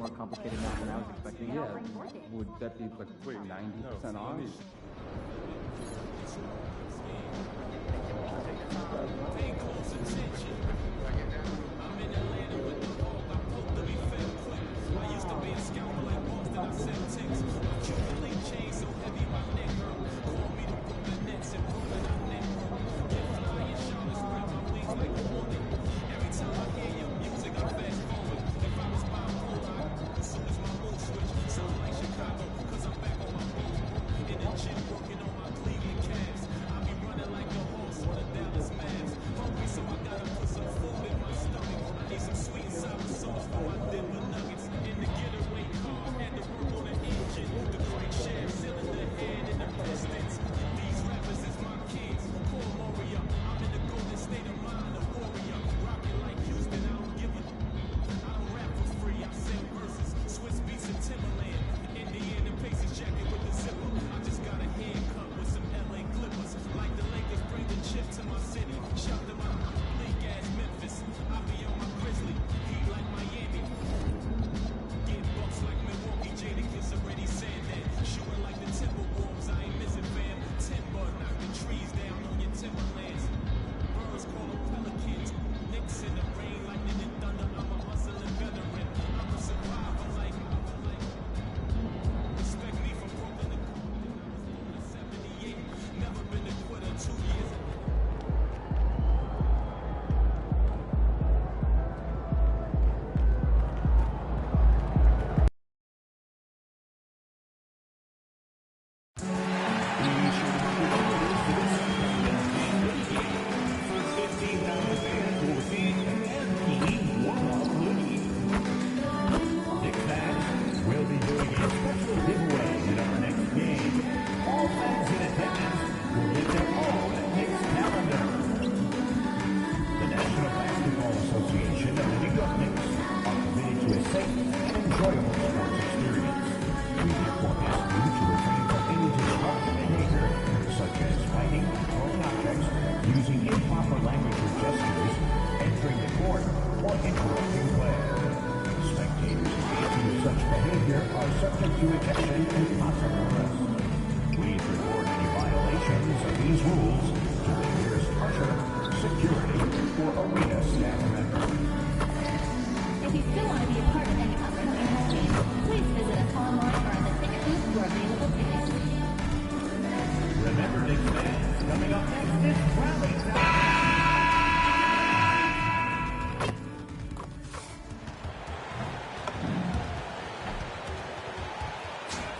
more complicated now than I was expecting. Yeah. Would that be like, wait, 90% off? Pay close attention. I'm in Atlanta with the ball. I broke to be fed quick. I used to be a scoundrel like Boston. I sell ticks. My Cuban link chain so heavy my neck hurt. Call me the Brooklyn Nets and Brooklyn I network. Get fly and Charlotte spread my wings like a hornet. Every time I hear your music, I fast forward. If I was bipolar, as soon as my mood switch, sound like Chicago, cause I'm back on my boat. In the gym working on my Cleveland Cavs. I be running like a horse on the Dallas Mavs. Hungry, so I gotta put some food in my stomach. I need some sweet and sour sauce for my Denver Nuggets. In the getaway car, had to work on the engine. The crankshaft, cylinder head, and the pistons. These rappers is my kids. Call Mario. I'm in the golden state of mind, a warrior. Rockin' like Houston, I don't give a. I don't rap for free, I sell verses. Swiss beats and Timberland. Indiana Pacers jacket with the zipper. I just got a haircut with some LA Clippers. Like the Lakers bring the chip to my city. Shout them out, bleak ass Memphis. I be on my Grizzly, heat like Miami. Get bucks like Milwaukee, Jada Kiss already said that. Shooting like the Timberwolves, I ain't missing fam. Timber, knock the trees down on your timberlands. Birds call them pelicans. Knicks in the rain, lightning and thunder. I'm a hustling veteran. I'm a survivor like respect me from Brooklyn to Compton. I was born in 78. Never been a quitter 2 years ago.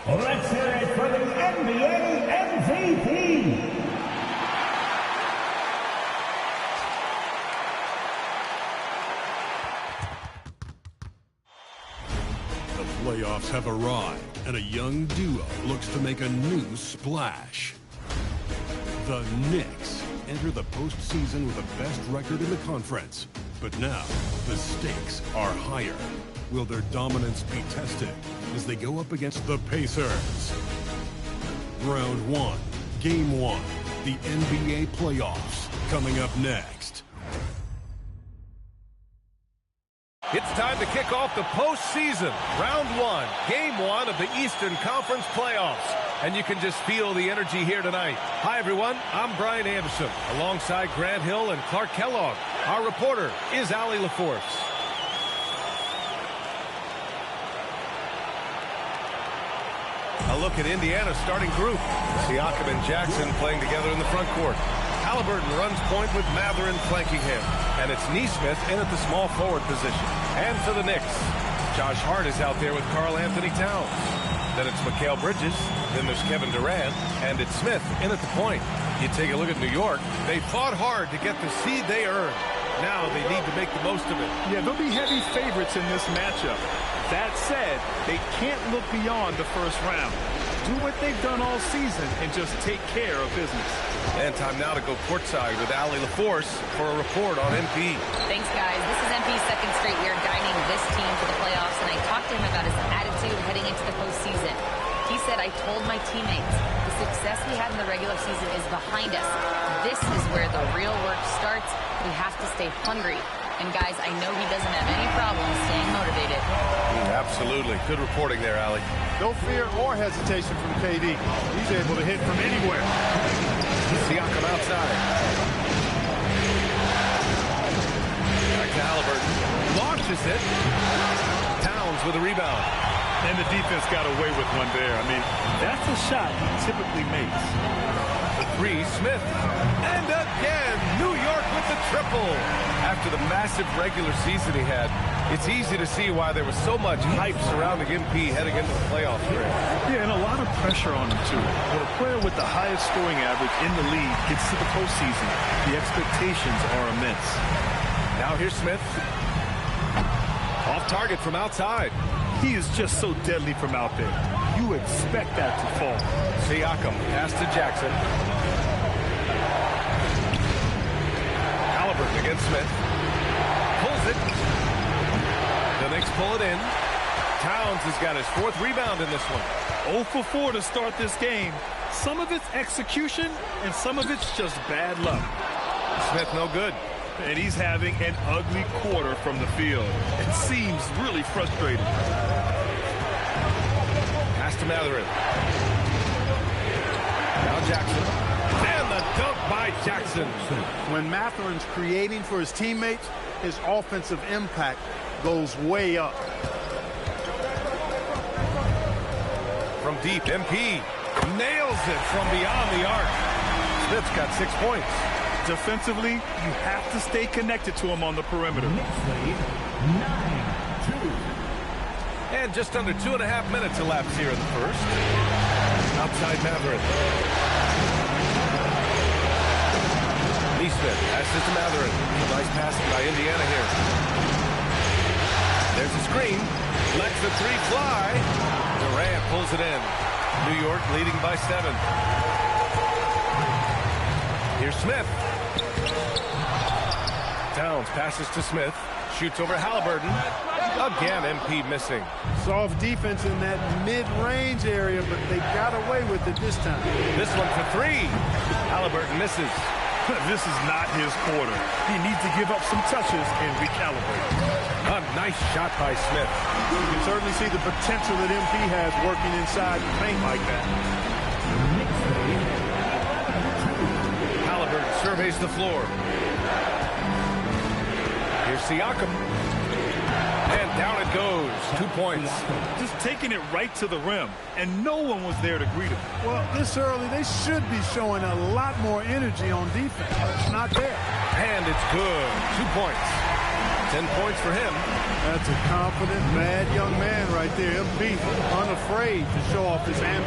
Let's hear it for the NBA MVP. The playoffs have arrived, and a young duo looks to make a new splash. The Knicks enter the postseason with the best record in the conference. But now, the stakes are higher. Will their dominance be tested as they go up against the Pacers? Round 1, Game 1, the NBA playoffs, coming up next. It's time to kick off the postseason. Round 1, Game 1 of the Eastern Conference playoffs. And you can just feel the energy here tonight. Hi, everyone. I'm Brian Anderson, alongside Grant Hill and Clark Kellogg. Our reporter is Allie LaForce. A look at Indiana's starting group. Siakam and Jackson playing together in the front court. Halliburton runs point with Mathurin flanking him. And it's Nesmith in at the small forward position. And for the Knicks, Josh Hart is out there with Karl Anthony Towns. Then it's Mikal Bridges. Then there's Kevin Durant. And it's Smith in at the point. You take a look at New York. They fought hard to get the seed they earned. Now they need to make the most of it. Yeah, they'll be heavy favorites in this matchup. That said, they can't look beyond the first round. Do what they've done all season and just take care of business. And time now to go courtside with Allie LaForce for a report on MP. Thanks, guys. This is MP's second straight year guiding this team to the playoffs, and I talked to him about his attitude heading into the postseason. He said, I told my teammates, the success we had in the regular season is behind us. This is where the real work starts. We have to stay hungry. And guys, I know he doesn't have any problem staying motivated. Absolutely. Good reporting there, Allie. No fear or hesitation from KD. He's able to hit from anywhere. Siakam outside. Back to Halliburton. Launches it. Towns with a rebound. And the defense got away with one there. I mean, that's a shot he typically makes. The three, Smith. And again, New York with the triple. After the massive regular season he had, it's easy to see why there was so much hype surrounding MP heading into the playoffs. Yeah, and a lot of pressure on him, too. When a player with the highest scoring average in the league gets to the postseason, the expectations are immense. Now here's Smith. Off target from outside. He is just so deadly from out there. You expect that to fall. Siakam pass to Jackson. Halliburton against Smith. Pulls it. The Knicks pull it in. Towns has got his fourth rebound in this one. 0 for 4 to start this game. Some of it's execution, and some of it's just bad luck. Smith no good. And he's having an ugly quarter from the field. It seems really frustrating. Pass to Mathurin. Now Jackson. And the dunk by Jackson. When Mathurin's creating for his teammates, his offensive impact goes way up. From deep, MP nails it from beyond the arc. Smith's got 6 points. Defensively, you have to stay connected to him on the perimeter. And just under 2.5 minutes elapsed here in the first. Outside Mathurin. Neesmith passes to Mathurin. Nice passing by Indiana here. There's a screen. Lets the three fly. Durant pulls it in. New York leading by 7. Here's Smith. Towns passes to Smith. Shoots over Halliburton. Again, MP missing. Soft defense in that mid-range area, but they got away with it this time. This one for 3. Halliburton misses. This is not his quarter. He needs to give up some touches and recalibrate. A nice shot by Smith. You can certainly see the potential that MP has working inside the paint like that. Halliburton surveys the floor. Here's Siakam. And down it goes. 2 points. Just taking it right to the rim, and no one was there to greet him. Well, this early, they should be showing a lot more energy on defense. It's not there. And it's good. 2 points. 10 points for him. That's a confident, bad young man right there. MP, unafraid to show off his hand.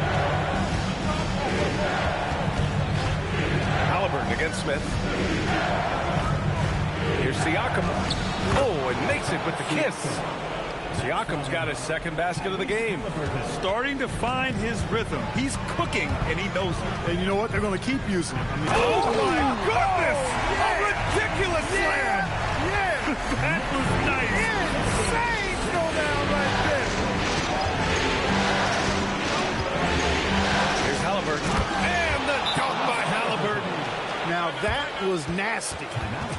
Halliburton against Smith. Here's Siakam. Oh, and makes it with the kiss. Siakam's got his second basket of the game. Starting to find his rhythm. He's cooking, and he knows it. And you know what? They're going to keep using him. Oh, my goodness! A ridiculous slam! Yeah! That was nice. Insane throwdown right there. Here's Halliburton. And the dunk by Halliburton. Now that was nasty.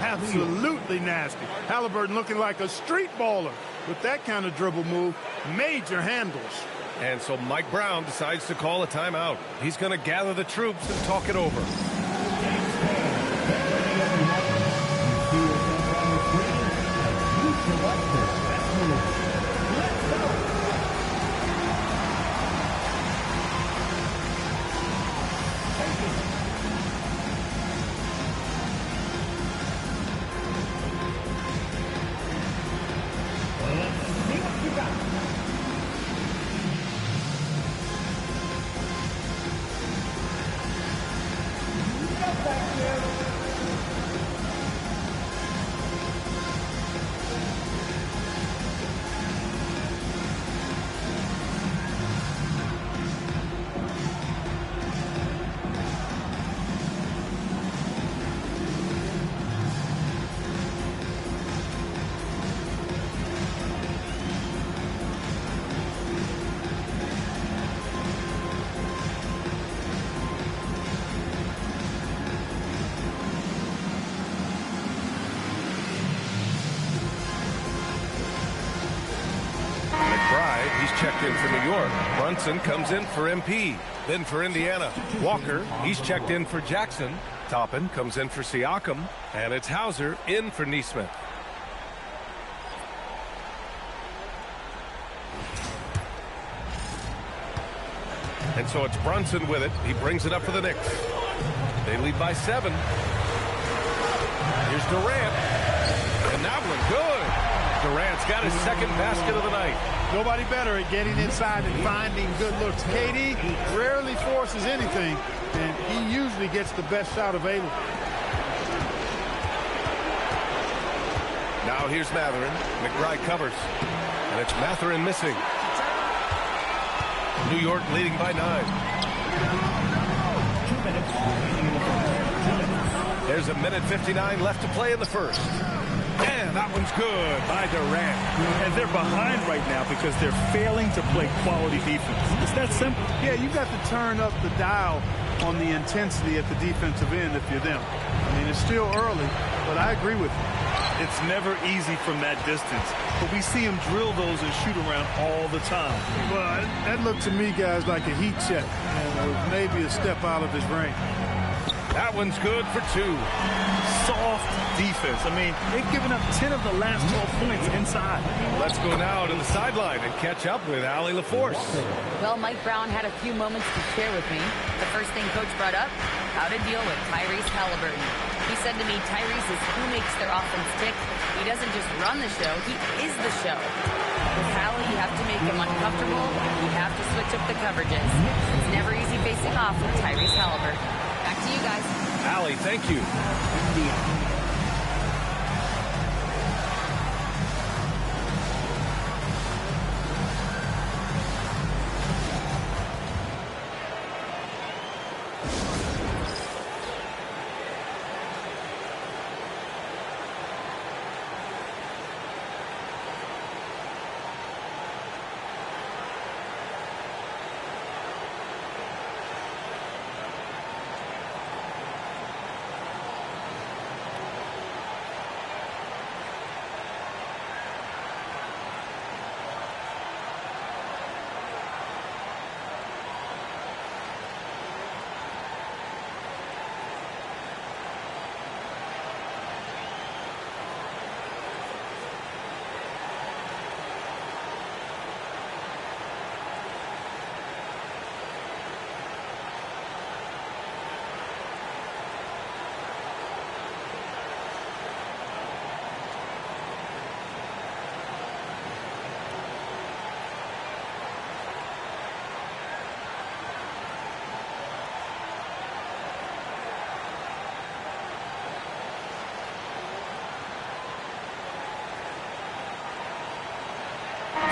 Absolutely nasty. Halliburton looking like a street baller. With that kind of dribble move, major handles. And so Mike Brown decides to call a timeout. He's going to gather the troops and talk it over. checked in for New York. Brunson comes in for MP. Then for Indiana, Walker, he's checked in for Jackson. Toppin comes in for Siakam. And it's Hauser in for Neesmith. And so it's Brunson with it. He brings it up for the Knicks. They lead by 7. Here's Durant. And that one good. Durant's got his second basket of the night. Nobody better at getting inside and finding good looks. KD rarely forces anything, and he usually gets the best shot available. Now here's Mathurin. McBride covers. And it's Mathurin missing. New York leading by 9. There's a minute 59 left to play in the first. And that one's good by Durant. And they're behind right now because they're failing to play quality defense. It's that simple. Yeah, you got to turn up the dial on the intensity at the defensive end if you're them. I mean, it's still early, but I agree with you. It's never easy from that distance, but we see him drill those and shoot around all the time. Well, that looked to me, guys, like a heat check, and maybe a step out of his range. That one's good for 2. Soft defense. I mean, they've given up 10 of the last 12 points inside. Let's go now to the sideline and catch up with Allie LaForce. Well, Mike Brown had a few moments to share with me. The first thing Coach brought up, how to deal with Tyrese Halliburton. He said to me, Tyrese is who makes their offense tick. He doesn't just run the show, he is the show. With Hallie, you have to make him uncomfortable. You have to switch up the coverages. It's never easy facing off with Tyrese Halliburton. Back to you guys. Allie, thank you.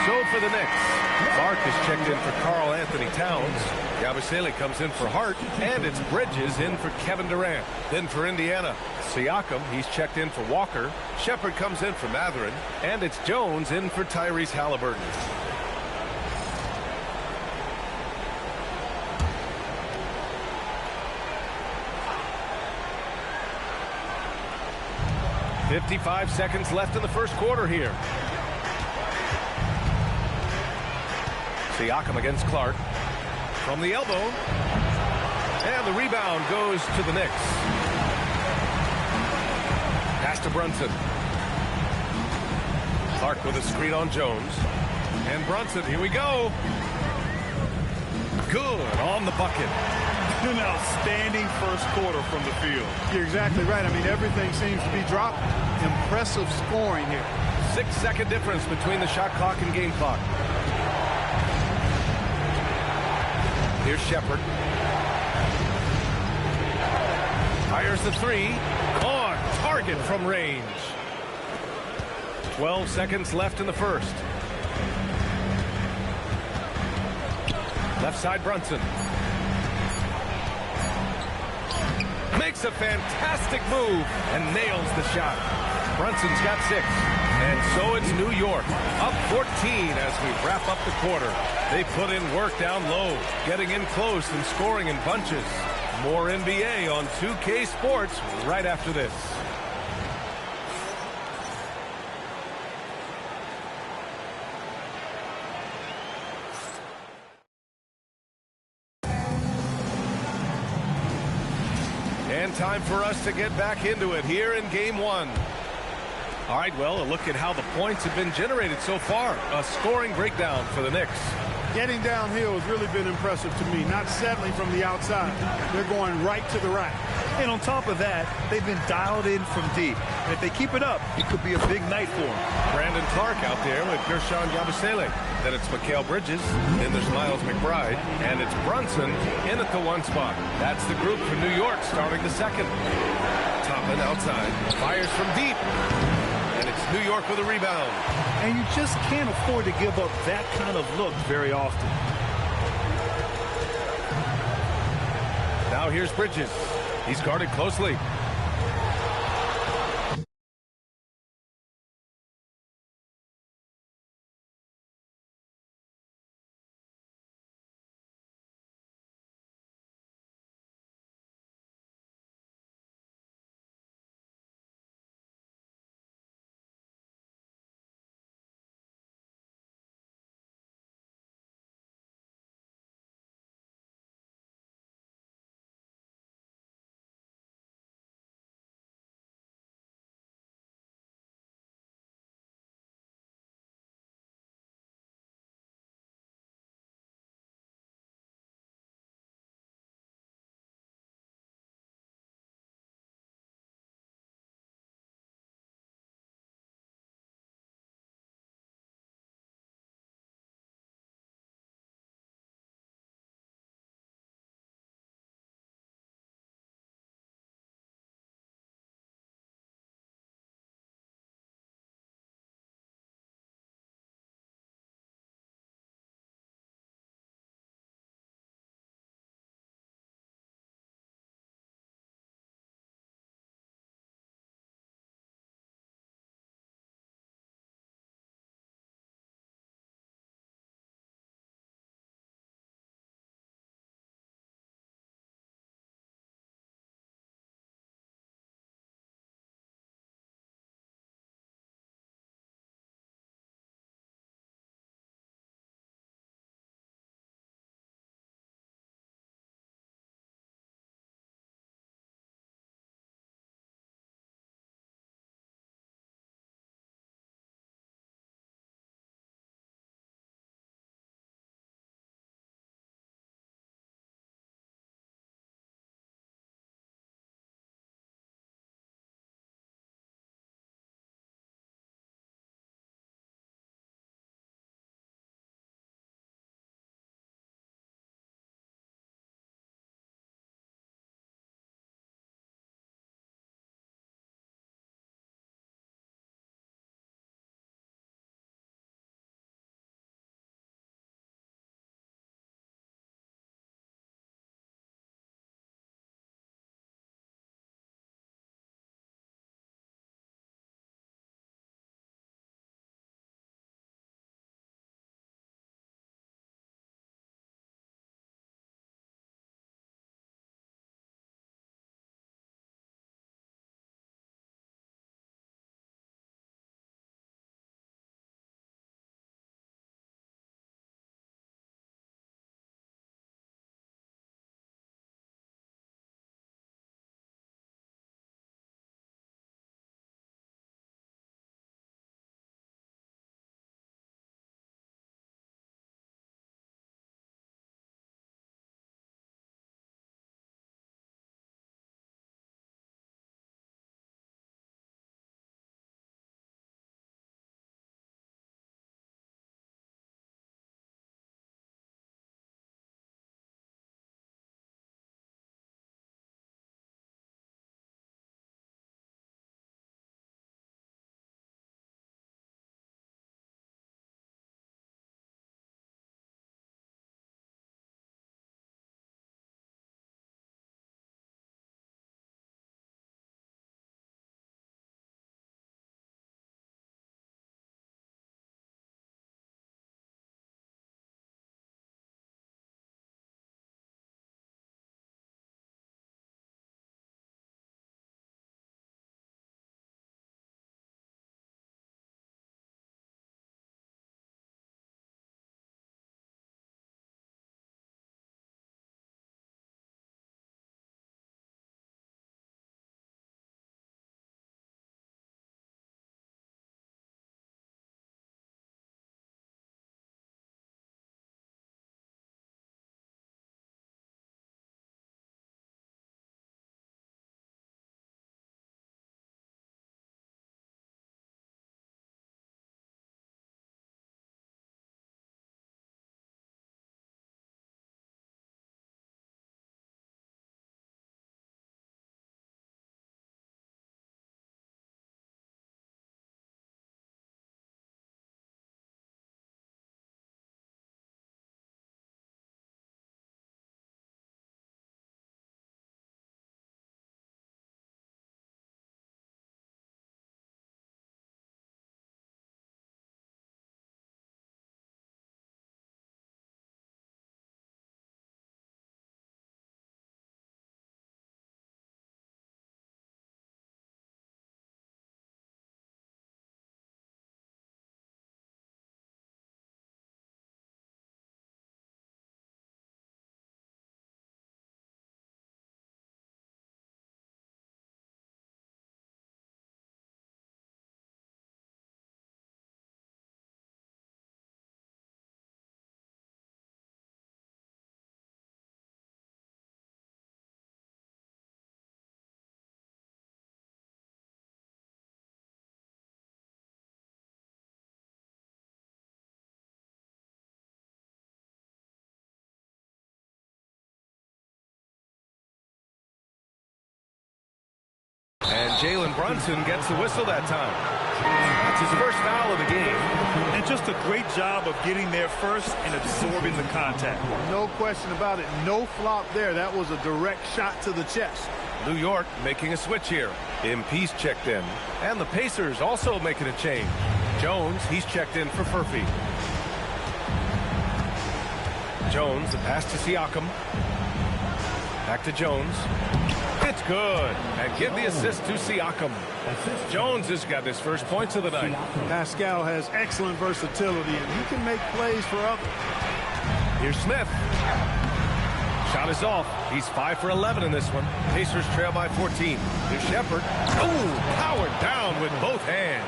So for the Knicks, Clark is checked in for Karl Anthony Towns. Yabusele comes in for Hart, and it's Bridges in for Kevin Durant. Then for Indiana, Siakam, he's checked in for Walker. Shepard comes in for Mathurin, and it's Jones in for Tyrese Halliburton. "55 seconds left in the first quarter here. Siakam against Clark. From the elbow. And the rebound goes to the Knicks. Pass to Brunson. Clark with a screen on Jones. And Brunson, here we go. Good on the bucket. An outstanding first quarter from the field. You're exactly right. I mean, everything seems to be dropping. Impressive scoring here. 6-second difference between the shot clock and game clock. Here's Shepard. Fires the 3. On target from range. 12 seconds left in the first. Left side Brunson. Makes a fantastic move and nails the shot. Brunson's got 6. And so it's New York, up 14 as we wrap up the quarter. They put in work down low, getting in close and scoring in bunches. More NBA on 2K Sports right after this. And time for us to get back into it here in game one. All right, well, a look at how the points have been generated so far. A scoring breakdown for the Knicks. Getting downhill has really been impressive to me, not settling from the outside. They're going right to the rack. And on top of that, they've been dialed in from deep. And if they keep it up, it could be a big night for them. Brandon Clark out there with Gershon Yabusele. Then it's Mikal Bridges. Then there's Miles McBride. And it's Brunson in at the one spot. That's the group for New York starting the second. Toppin outside. Fires from deep. And it's New York with a rebound. And you just can't afford to give up that kind of look very often. Now here's Bridges. He's guarded closely. Jalen Brunson gets the whistle that time. That's his first foul of the game. And just a great job of getting there first and absorbing the contact. No question about it. No flop there. That was a direct shot to the chest. New York making a switch here. MP's checked in. And the Pacers also making a change. Jones, he's checked in for Furphy. Jones, the pass to Siakam. Back to Jones. It's good. And give the assist to Siakam. Jones has got his first points of the night. Pascal has excellent versatility, and he can make plays for others. Here's Smith. Shot is off. He's 5 for 11 in this one. Pacers trail by 14. Here's Shepherd. Ooh, powered down with both hands.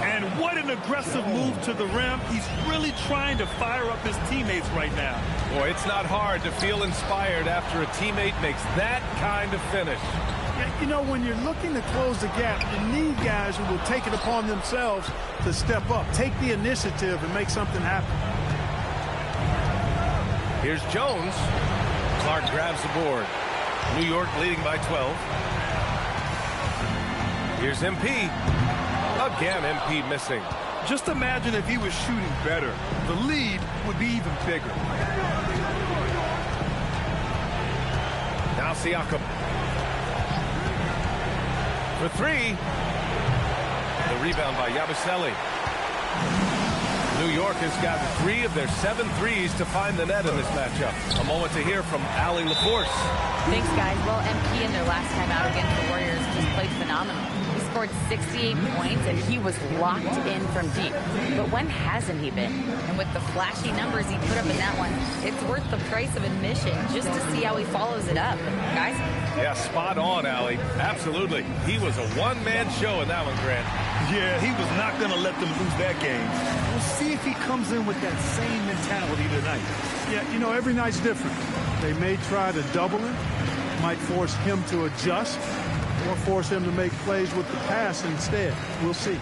And what an aggressive move to the rim. He's really trying to fire up his teammates right now. Boy, it's not hard to feel inspired after a teammate makes that kind of finish. Yeah, you know, when you're looking to close the gap, you need guys who will take it upon themselves to step up, take the initiative, and make something happen. Here's Jones. Clark grabs the board. New York leading by 12. Here's MP. Again, MP missing. Just imagine if he was shooting better. The lead would be even bigger. Now Siakam. For three. The rebound by Yabusele. New York has got 3 of their 7 threes to find the net in this matchup. A moment to hear from Allie LaForce. Thanks, guys. Well, MP in their last time out against the Warriors just played phenomenal. He scored 68 points, and he was locked in from deep. But when hasn't he been? And with the flashy numbers he put up in that one, it's worth the price of admission just to see how he follows it up. Guys? Yeah, spot on, Allie. Absolutely. He was a one-man show in that one, Grant. Yeah, he was not going to let them lose that game. We'll see if he comes in with that same mentality tonight. Yeah, you know, every night's different. They may try to double him, might force him to adjust, or force him to make plays with the pass instead. We'll see.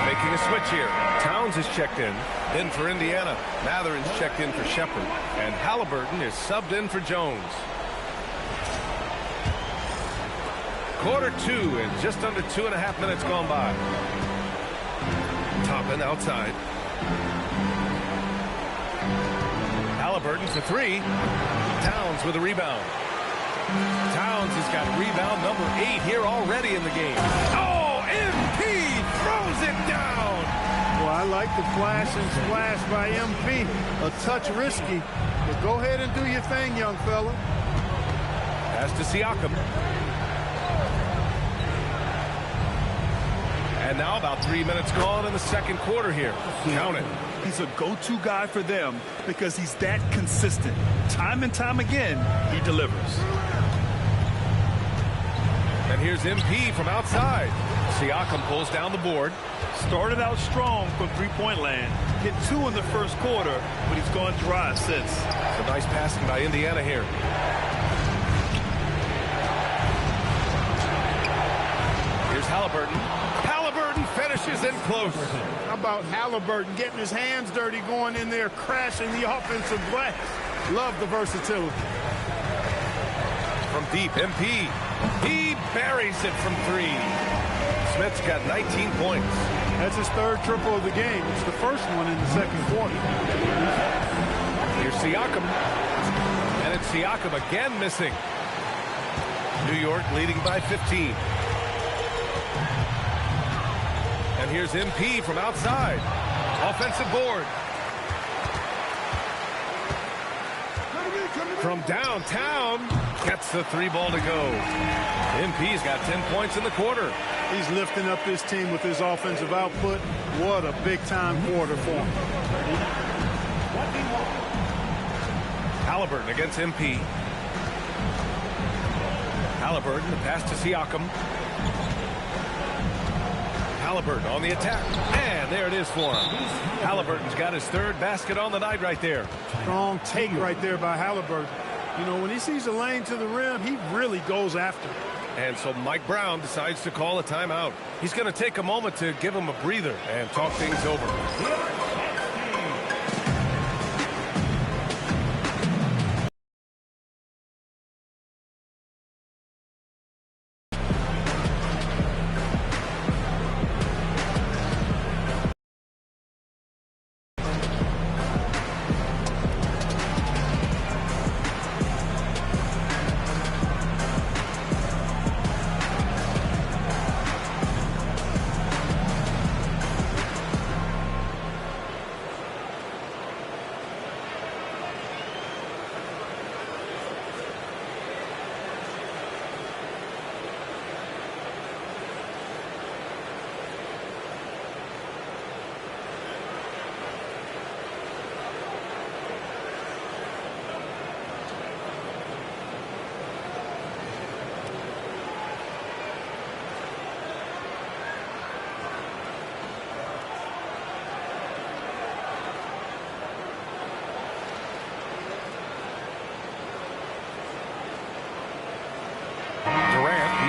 Making a switch here. Towns is checked in. Then for Indiana, Matherin's checked in for Shepherd. And Halliburton is subbed in for Jones. Quarter 2 and just under 2.5 minutes gone by. Toppin outside. Halliburton for 3. Towns with a rebound. Towns has got rebound number 8 here already in the game. Oh, MP throws it down. Well, I like the flash and splash by MP. A touch risky, but go ahead and do your thing, young fella. Pass to Siakam. And now about 3 minutes gone in the second quarter here. Count it. He's a go-to guy for them because he's that consistent. Time and time again, he delivers. And here's MP from outside. Siakam pulls down the board. Started out strong from three-point land. Hit 2 in the first quarter, but he's gone dry since. Some nice passing by Indiana here. Here's Halliburton. Halliburton finishes in close. How about Halliburton getting his hands dirty, going in there, crashing the offensive glass. Love the versatility. From deep, MP. He buries it from 3. Smith's got 19 points. That's his 3rd triple of the game. It's the first one in the second quarter. Here's Siakam. And it's Siakam again missing. New York leading by 15. And here's MP from outside. Offensive board. From downtown, Gets the 3 ball to go. MP's got 10 points in the quarter. He's lifting up this team with his offensive output. What a big-time quarter for him. Halliburton against MP. Halliburton, the pass to Siakam. Halliburton on the attack. And there it is for him. Halliburton's got his 3rd basket on the night right there. Strong take right there by Halliburton. You know, when he sees a lane to the rim, he really goes after it. And so Mike Brown decides to call a timeout. He's going to take a moment to give him a breather and talk things over.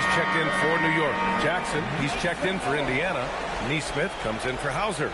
He's checked in for New York. Jackson, he's checked in for Indiana. Neesmith comes in for Hauser.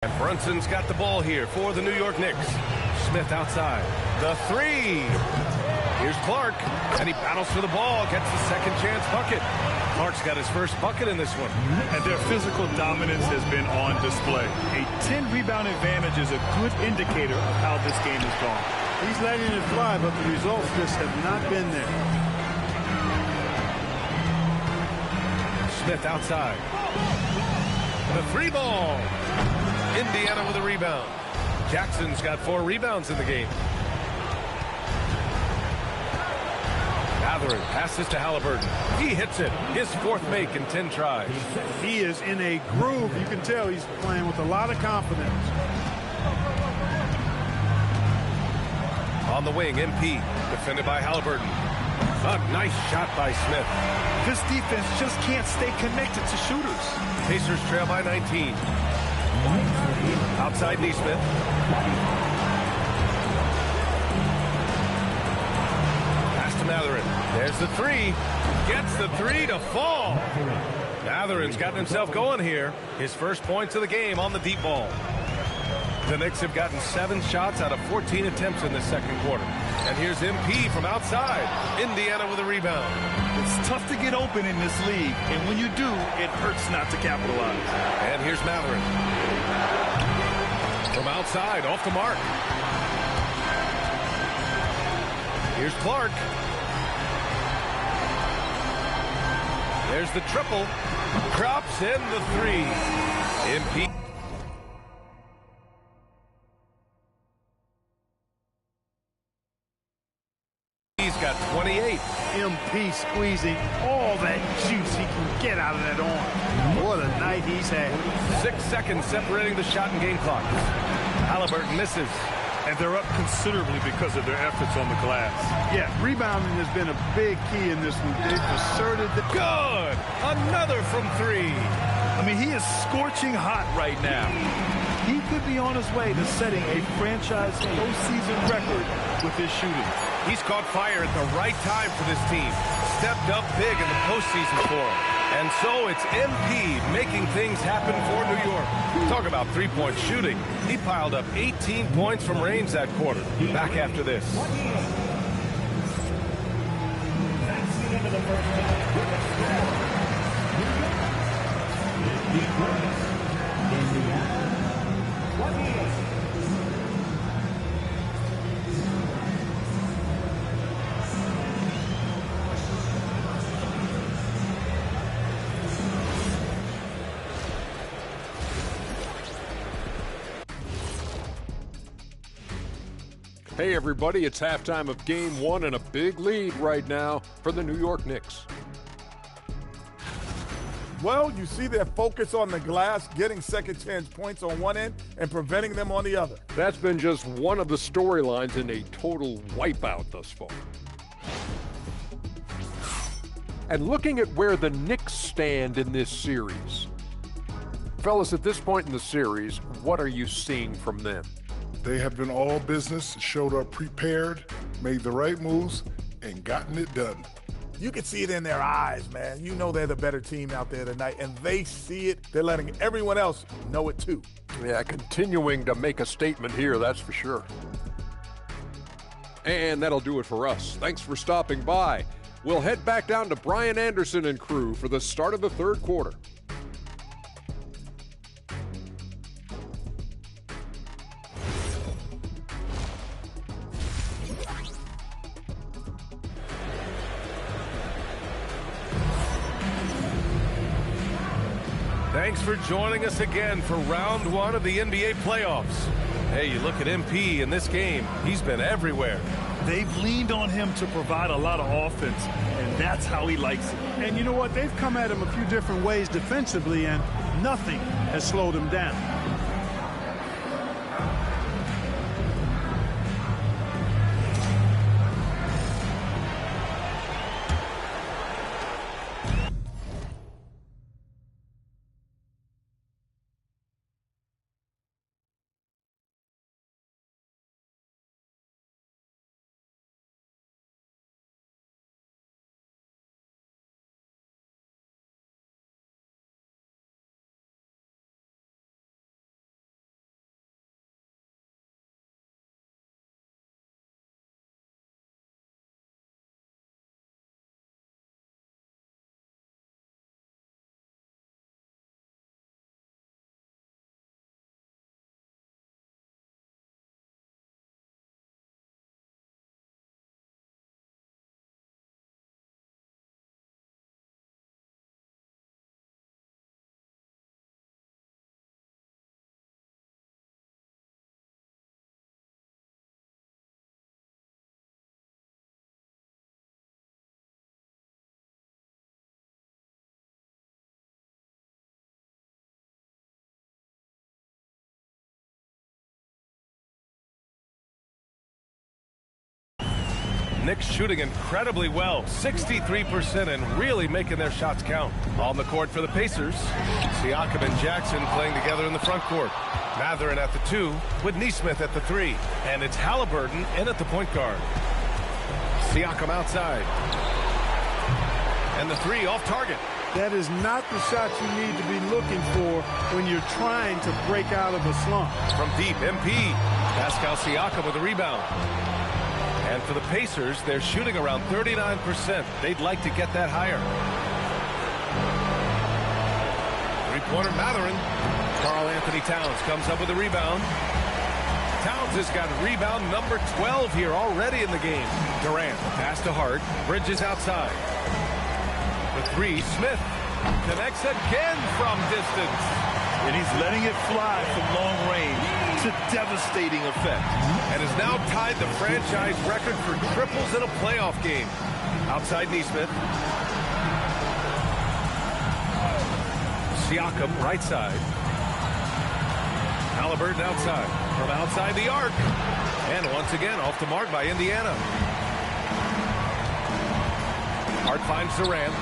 And Brunson's got the ball here for the New York Knicks. Smith outside. The three. Here's Clark, and he battles for the ball, gets the second chance bucket. Clark's got his first bucket in this one. And their physical dominance has been on display. A 10-rebound advantage is a good indicator of how this game has gone. He's letting it fly, but the results just have not been there. Smith outside. The three ball. Indiana with a rebound. Jackson's got 4 rebounds in the game. Matherin passes to Halliburton. He hits it. His 4th make in 10 tries. He is in a groove. You can tell he's playing with a lot of confidence. On the wing, MP, defended by Halliburton. A nice shot by Smith. This defense just can't stay connected to shooters. Pacers trail by 19. Outside Neesmith. Pass to Matherin. There's the three. Gets the three to fall. Matherin's gotten himself going here. His first points of the game on the deep ball. The Knicks have gotten 7 shots out of 14 attempts in the second quarter. And here's MP from outside. Indiana with a rebound. It's tough to get open in this league, and when you do, it hurts not to capitalize. And here's Matherin. From outside, off the mark. Here's Clark. There's the triple. Drops in the three. MP. He's got 28. MP squeezing all that juice he can get out of that arm. What a night he's had. 6 seconds separating the shot and game clock. Halliburton misses. And they're up considerably because of their efforts on the glass. Yeah, rebounding has been a big key in this one. They've asserted the... Good! Another from 3. I mean, he is scorching hot right now. He could be on his way to setting a franchise postseason record with his shooting. He's caught fire at the right time for this team. Stepped up big in the postseason for him. And so it's MP making things happen for New York. Talk about three-point shooting. He piled up 18 points from range that quarter. Back after this. That's the end of the first Hey everybody, it's halftime of game 1 and a big lead right now for the New York Knicks. Well, you see their focus on the glass, getting second chance points on one end and preventing them on the other. That's been just one of the storylines in a total wipeout thus far. And looking at where the Knicks stand in this series. Fellas, at this point in the series, what are you seeing from them? They have been all business, showed up prepared, made the right moves, and gotten it done. You can see it in their eyes, man. You know they're the better team out there tonight, and they see it. They're letting everyone else know it too. Yeah, continuing to make a statement here, that's for sure. And that'll do it for us. Thanks for stopping by. We'll head back down to Brian Anderson and crew for the start of the third quarter. Thanks for joining us again for round 1 of the NBA playoffs. Hey, you look at MP in this game, he's been everywhere. They've leaned on him to provide a lot of offense, and that's how he likes it. And you know what? They've come at him a few different ways defensively, and nothing has slowed him down. Knicks shooting incredibly well, 63%, and really making their shots count. On the court for the Pacers, Siakam and Jackson playing together in the front court. Mathurin at the 2 with Neesmith at the 3. And it's Halliburton in at the point guard. Siakam outside. And the 3 off target. That is not the shot you need to be looking for when you're trying to break out of a slump. From deep, MP. Pascal Siakam with a rebound. And for the Pacers, they're shooting around 39%. They'd like to get that higher. Three-pointer Mathurin. Karl Anthony Towns comes up with a rebound. Towns has got rebound number 12 here already in the game. Durant, pass to Hart. Bridges outside. The 3, Smith. Connects again from distance. And he's letting it fly from long range to devastating effect. And has now tied the franchise record for triples in a playoff game. Outside Neesmith. Siakam, right side. Halliburton outside. From outside the arc. And once again, off the mark by Indiana. Hart finds Durant.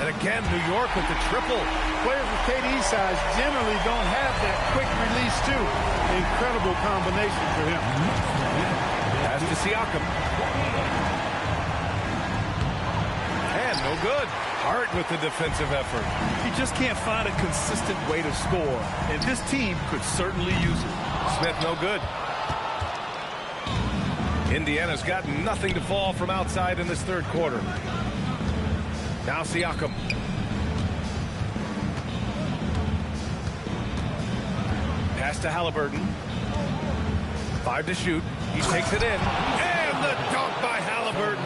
And again, New York with the triple. Players with KD's size generally don't have that quick release, too. Incredible combination for him. Pass to Siakam. And no good. Hart with the defensive effort. He just can't find a consistent way to score. And this team could certainly use it. Smith no good. Indiana's got nothing to fall from outside in this third quarter. Now Siakam. Pass to Halliburton. 5 to shoot. He takes it in. And the dunk by Halliburton.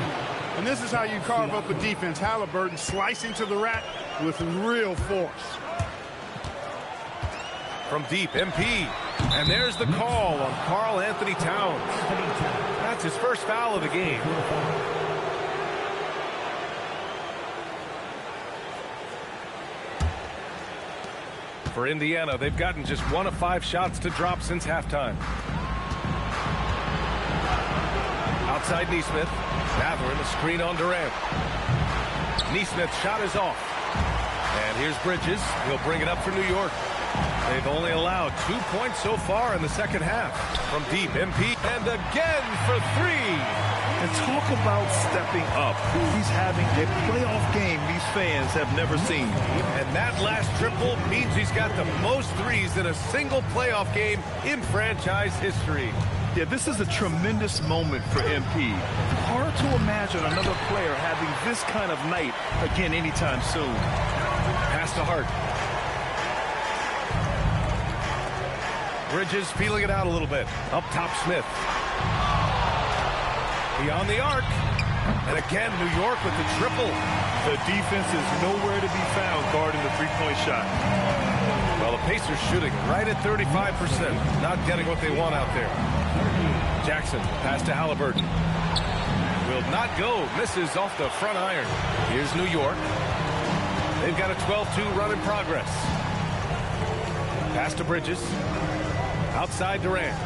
And this is how you carve up a defense. Halliburton slicing to the rack with real force. From deep, MP. And there's the call on Karl Anthony Towns. That's his first foul of the game. For Indiana, they've gotten just 1 of 5 shots to drop since halftime. Outside Neesmith. Mathurin, a screen on Durant. Neesmith's shot is off. And here's Bridges. He'll bring it up for New York. They've only allowed 2 points so far in the second half. From deep, MP. And again for 3. And talk about stepping up. He's having a playoff game these fans have never seen. And that last triple means he's got the most threes in a single playoff game in franchise history. Yeah, this is a tremendous moment for MP. Hard to imagine another player having this kind of night again anytime soon. Pass to Hart. Bridges feeling it out a little bit. Up top, Smith. Beyond the arc. And again, New York with the triple. The defense is nowhere to be found guarding the three-point shot. Well, the Pacers shooting right at 35%. Not getting what they want out there. Jackson, pass to Halliburton. Will not go. Misses off the front iron. Here's New York. They've got a 12-2 run in progress. Pass to Bridges. Outside Durant.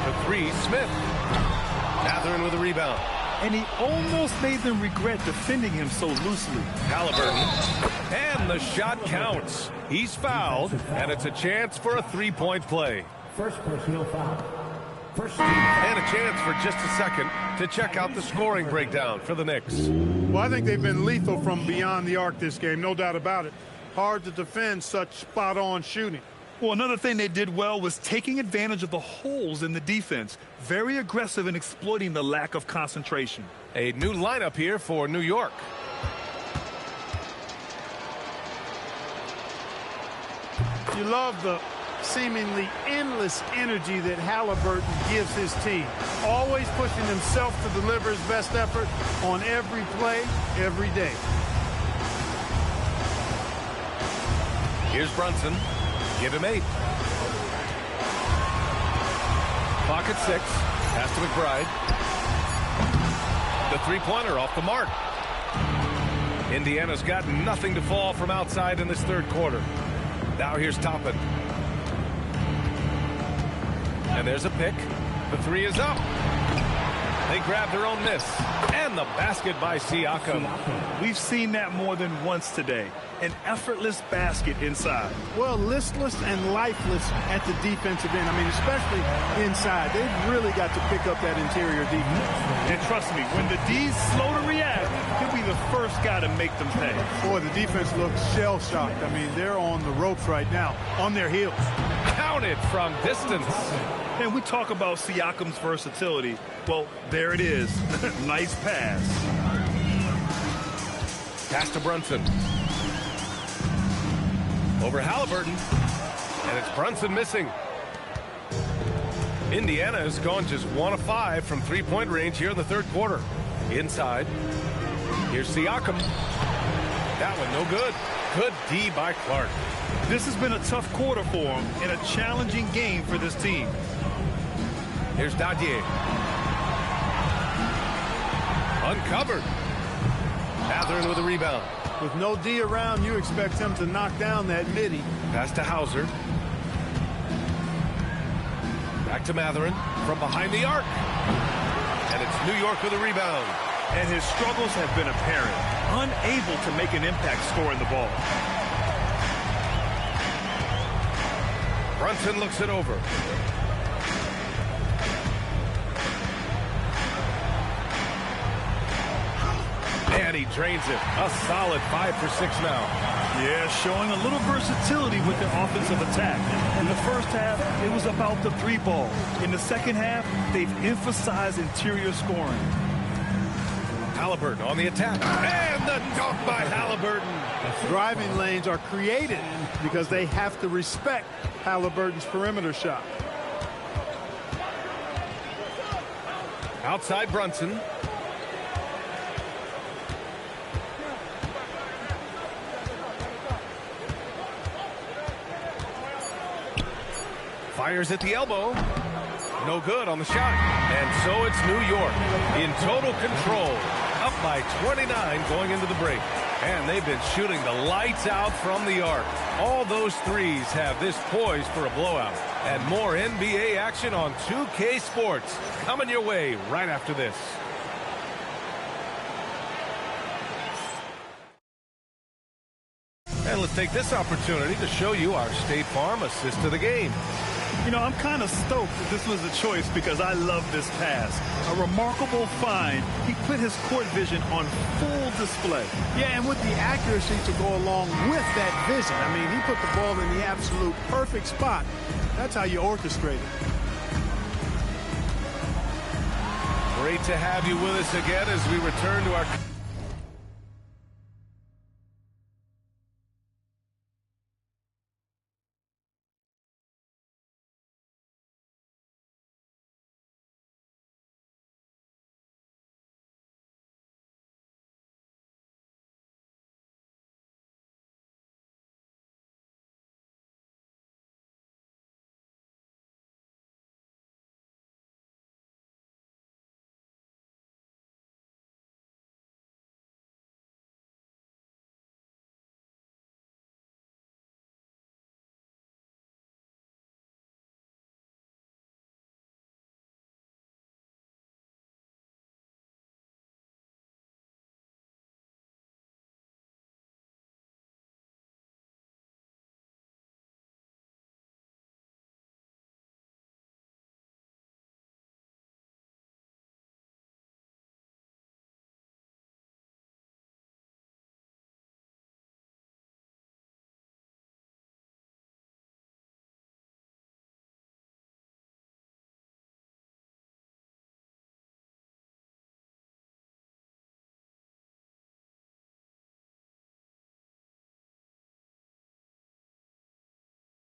The 3, Smith. Mathurin with a rebound. And he almost made them regret defending him so loosely. Halliburton. And the shot counts. He's fouled, and it's a chance for a three-point play. First personal foul. And a chance for just a second to check out the scoring breakdown for the Knicks. Well, I think they've been lethal from beyond the arc this game, no doubt about it. Hard to defend such spot-on shooting. Well, another thing they did well was taking advantage of the holes in the defense. Very aggressive in exploiting the lack of concentration. A new lineup here for New York. You love the seemingly endless energy that Halliburton gives his team. Always pushing himself to deliver his best effort on every play, every day. Here's Brunson. Give him 8. Clock at 6. Pass to McBride. The three-pointer off the mark. Indiana's got nothing to fall from outside in this third quarter. Now here's Toppin. And there's a pick. The 3 is up. They grab their own miss. And the basket by Siakam. We've seen that more than once today. An effortless basket inside. Well, listless and lifeless at the defensive end. I mean, especially inside. They've really got to pick up that interior defense. And trust me, when the D's slow to react, he'll be the first guy to make them pay. Boy, the defense looks shell-shocked. I mean, they're on the ropes right now, on their heels. Counted from distance. And we talk about Siakam's versatility. Well, there it is. Nice pass. Pass to Brunson. Over Halliburton. And it's Brunson missing. Indiana has gone just 1 of 5 from three-point range here in the third quarter. Inside. Here's Siakam. That one no good. Good D by Clark. This has been a tough quarter for him and a challenging game for this team. Here's Dadier. Uncovered. Mathurin with a rebound. With no D around, you expect him to knock down that midi. Pass to Hauser. Back to Mathurin from behind the arc. And it's New York with a rebound. And his struggles have been apparent. Unable to make an impact scoring the ball. Brunson looks it over. And he drains it. A solid 5 for 6 now. Yeah, showing a little versatility with their offensive attack. In the first half, it was about the 3 ball. In the second half, they've emphasized interior scoring. Halliburton on the attack. And the dunk by Halliburton. Driving lanes are created because they have to respect Halliburton's perimeter shot. Outside Brunson. Fires at the elbow. No good on the shot. And so it's New York in total control. Up by 29 going into the break. And they've been shooting the lights out from the arc. All those threes have this poised for a blowout. And more NBA action on 2K Sports coming your way right after this. And let's take this opportunity to show you our State Farm assist to the game. You know, I'm kind of stoked that this was a choice because I love this pass. A remarkable find. He put his court vision on full display. Yeah, and with the accuracy to go along with that vision. I mean, he put the ball in the absolute perfect spot. That's how you orchestrate it. Great to have you with us again as we return to our...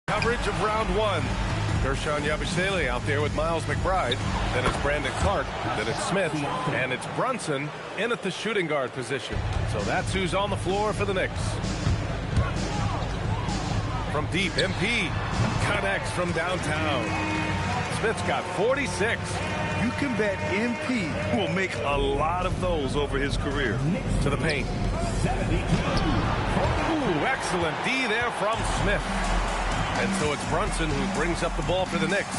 Coverage of round 1. Gershon Yabusele out there with Miles McBride. Then it's Brandon Clark. Then it's Smith. And it's Brunson in at the shooting guard position. So that's who's on the floor for the Knicks. From deep, MP connects from downtown. Smith's got 46. You can bet MP will make a lot of those over his career. To the paint. Ooh, excellent D there from Smith. And so it's Brunson who brings up the ball for the Knicks.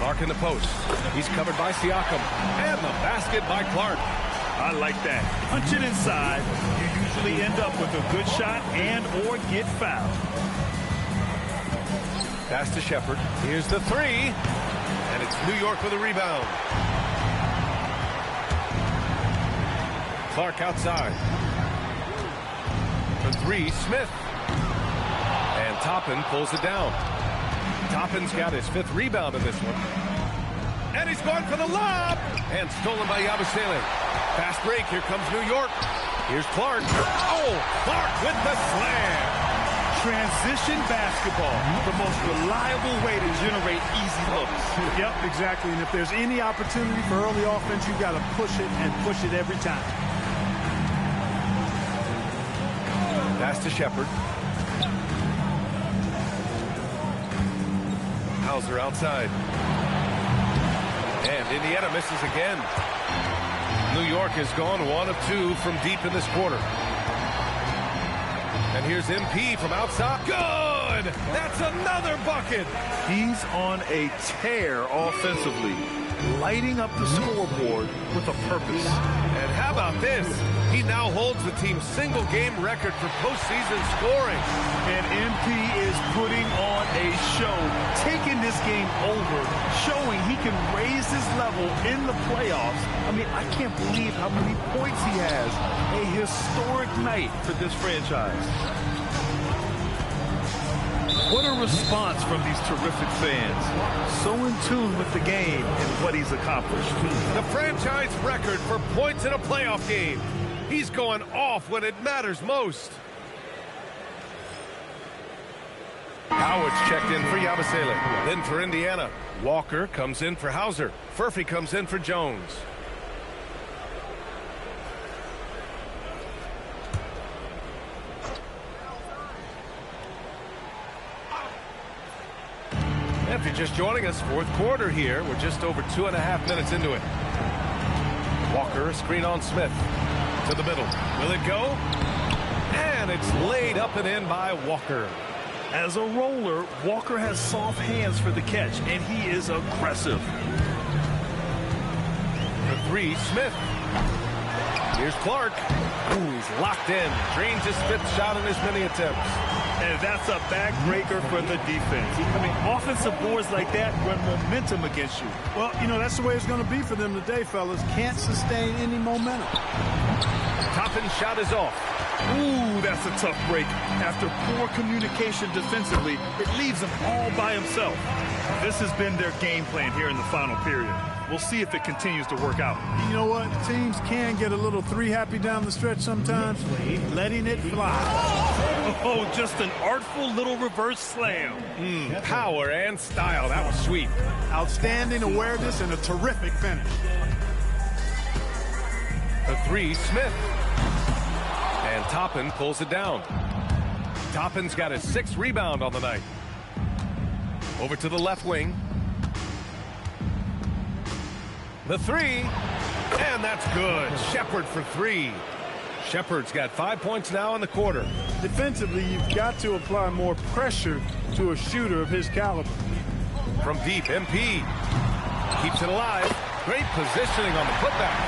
Clark in the post. He's covered by Siakam. And the basket by Clark. I like that. Punch it inside. You usually end up with a good shot and or get fouled. Pass to Shepherd. Here's the three. And it's New York with a rebound. Clark outside. For three, Smith. And Toppin pulls it down. Toppin's got his 5th rebound in this one. And he's going for the lob. And stolen by Yabusele. Fast break. Here comes New York. Here's Clark. Oh, Clark with the slam. Transition basketball, the most reliable way to generate easy looks. Yep, exactly. And if there's any opportunity for early offense, you got to push it and push it every time. Pass to Shepherd. Hauser outside. And Indiana misses again. New York has gone 1 of 2 from deep in this quarter. And here's MP from outside. Good! That's another bucket! He's on a tear offensively, lighting up the scoreboard with a purpose. And how about this? He now holds the team's single-game record for postseason scoring. And MP is putting on a show, taking this game over, showing he can raise his level in the playoffs. I mean, I can't believe how many points he has. A historic night for this franchise. What a response from these terrific fans. So in tune with the game and what he's accomplished. The franchise record for points in a playoff game. He's going off when it matters most. Howard's checked in for Yabusele. Then for Indiana. Walker comes in for Hauser. Furphy comes in for Jones. If you're just joining us, 4th quarter here. We're just over 2.5 minutes into it. Walker, screen on Smith. To the middle. Will it go? And it's laid up and in by Walker. As a roller, Walker has soft hands for the catch, and he is aggressive. For three, Smith. Here's Clark. Ooh, he's locked in. Drains his 5th shot in as many attempts. And that's a backbreaker for the defense. I mean, offensive boards like that run momentum against you. Well, you know, that's the way it's going to be for them today, fellas. Can't sustain any momentum. Toppin's shot is off. Ooh, that's a tough break. After poor communication defensively, it leaves him all by himself. This has been their game plan here in the final period. We'll see if it continues to work out. You know what? Teams can get a little 3-happy down the stretch sometimes. Letting it fly. Oh, just an artful little reverse slam. Power and style. That was sweet. Outstanding awareness and a terrific finish. The three, Smith. And Toppin pulls it down. Toppin's got his 6th rebound on the night. Over to the left wing. The three. And that's good. Shepherd for 3. Shepherd's got 5 points now in the quarter. Defensively, you've got to apply more pressure to a shooter of his caliber. From deep, MP keeps it alive. Great positioning on the putback.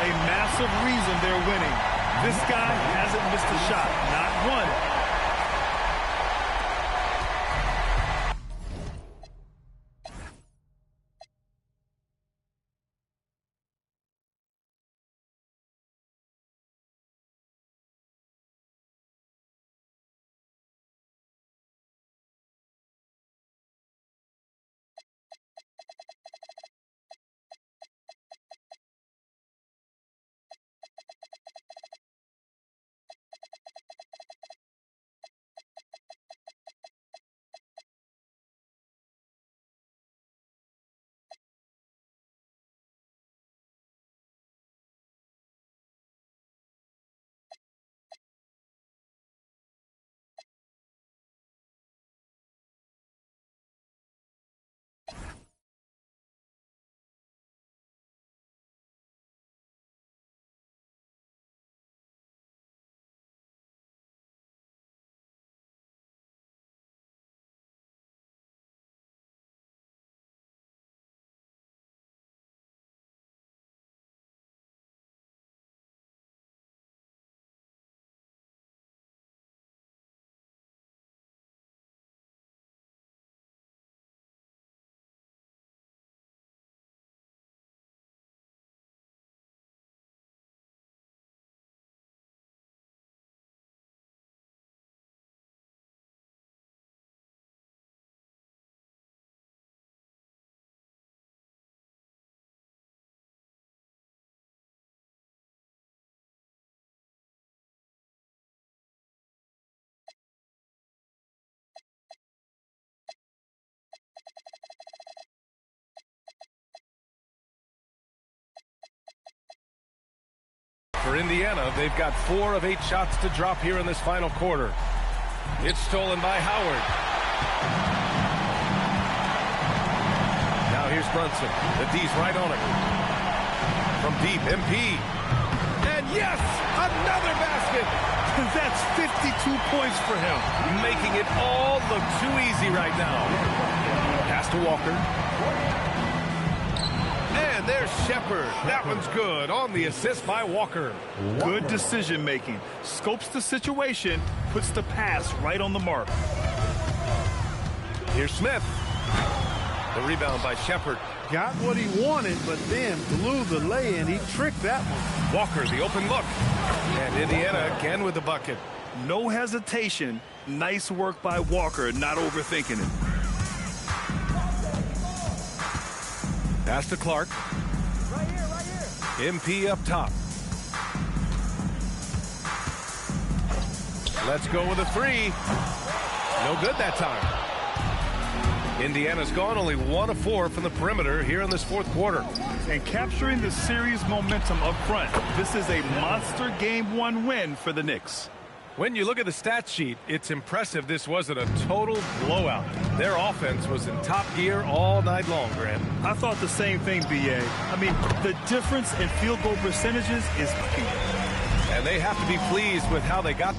A massive reason they're winning. This guy hasn't missed a shot, not one. Indiana. They've got 4 of 8 shots to drop here in this final quarter. It's stolen by Howard. Now here's Brunson. The D's right on it. From deep, MP. And yes, another basket. That's 52 points for him. Making it all look too easy right now. Pass to Walker. And there's Shepard. That one's good on the assist by Walker. Good decision making. Scopes the situation, puts the pass right on the mark. Here's Smith. The rebound by Shepard. Got what he wanted, but then blew the lay-in. He tricked that one. Walker, the open look. And Indiana again with the bucket. No hesitation. Nice work by Walker, not overthinking it. Pass to Clark. Right here. MP up top. Let's go with a 3. No good that time. Indiana's gone only 1 of 4 from the perimeter here in this fourth quarter. And capturing the series momentum up front. This is a monster Game 1 win for the Knicks. When you look at the stat sheet, it's impressive this wasn't a total blowout. Their offense was in top gear all night long, Grant. I thought the same thing, B.A. I mean, the difference in field goal percentages is key. And they have to be pleased with how they got.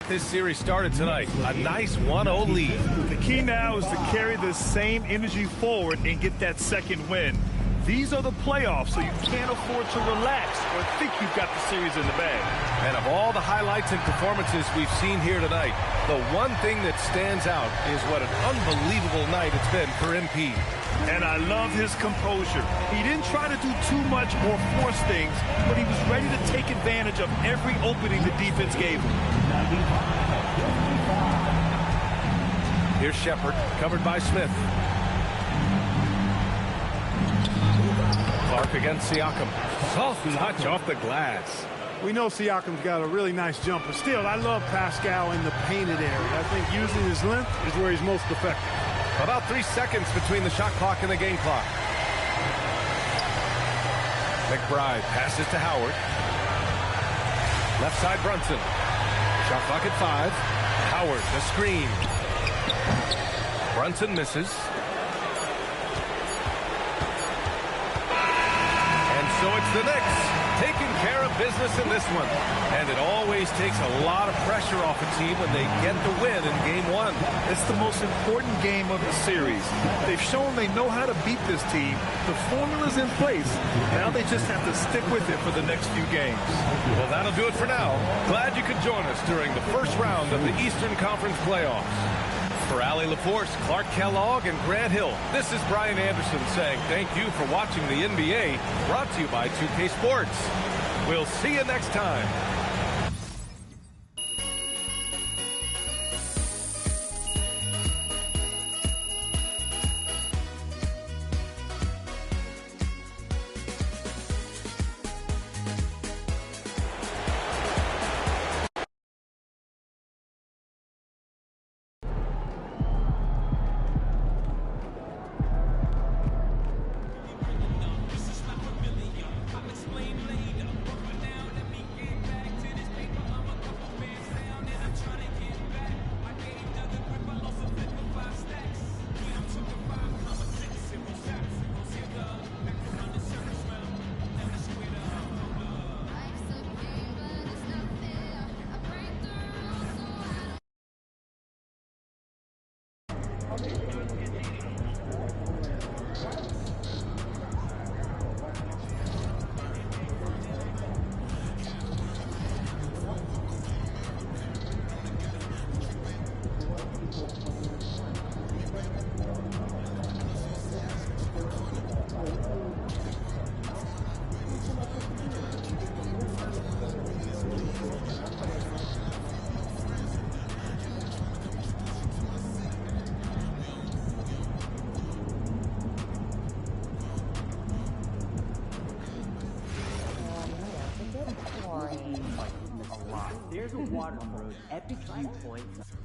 This series started tonight. A nice 1-0 lead. The key now is to carry the same energy forward and get that second win. These are the playoffs, so you can't afford to relax or think you've got the series in the bag. And of all the highlights and performances we've seen here tonight, the one thing that stands out is what an unbelievable night it's been for MP. And I love his composure. He didn't try to do too much or force things, but he was ready to take advantage of every opening the defense gave him. Here's Shepard, covered by Smith. Clark against Siakam. Soft touch off the glass. We know Siakam's got a really nice jumper. Still, I love Pascal in the painted area. I think using his length is where he's most effective. About 3 seconds between the shot clock and the game clock. McBride passes to Howard. Left side Brunson. Shot clock at 5. Howard, the screen. Brunson misses. And so it's the Knicks taking care of business in this one. And it always takes a lot of pressure off a team when they get the win in Game 1. It's the most important game of the series. They've shown they know how to beat this team. The formula's in place. Now they just have to stick with it for the next few games. Well, that'll do it for now. Glad you could join us during the first round of the Eastern Conference playoffs. For Allie LaForce, Clark Kellogg, and Grant Hill, this is Brian Anderson saying thank you for watching the NBA, brought to you by 2K Sports. We'll see you next time. waterfall, epic viewpoints.